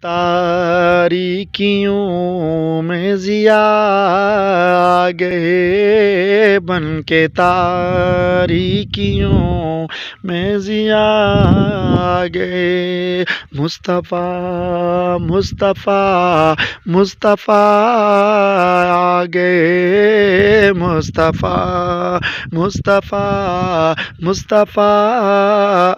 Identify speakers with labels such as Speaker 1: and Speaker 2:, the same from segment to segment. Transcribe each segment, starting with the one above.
Speaker 1: तारीकियों में ज़िया आ गए बन के तारीकियों में ज़िया आ गए। मुस्तफ़ा मुस्तफ़ा मुस्तफ़ा आ गए। मुस्तफ़ा मुस्तफ़ा मुस्तफ़ा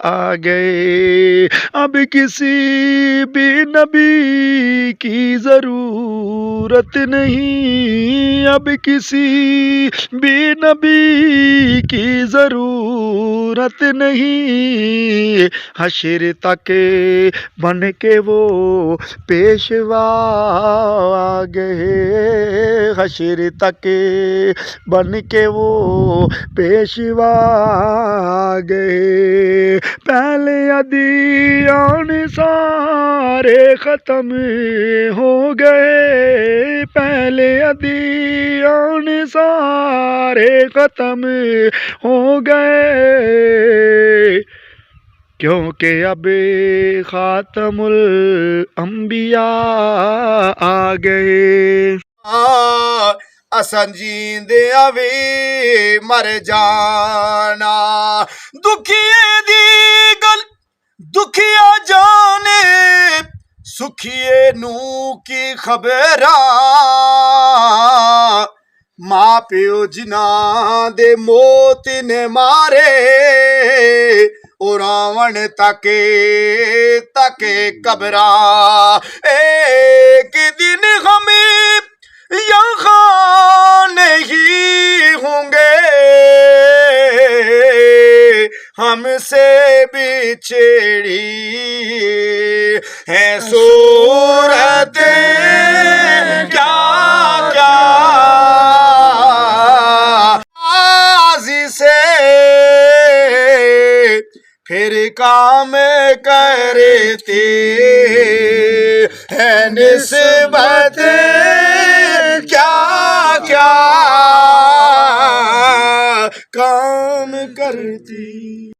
Speaker 1: आ गए। अब किसी भी नबी की ज़रूरत नहीं, अब किसी भी नबी की ज़रूरत नहीं। हश्र तक बन के वो पेशवा आ गए। हश्र तक बन के वो पेशवा आ गए। पहले अदियान सारे ख़त्म हो गए। पहले अदियान सारे ख़त्म हो गए, क्योंकि अब ख़ातमुल अंबिया आ गए।
Speaker 2: असन जींदे अवे मर जाना, दुखिए दी गल दुखिया जाने, सुखिए नू की खबरा। मां प्यो जिना दे मौत ने मारे, ओ रावण तके तके कबरा। एक दिन हमें यहाँ नहीं होंगे, हमसे बिछड़ी है सूरतें क्या क्या। आजी से फिर काम करते है निस्बत क्या क्या काम करती।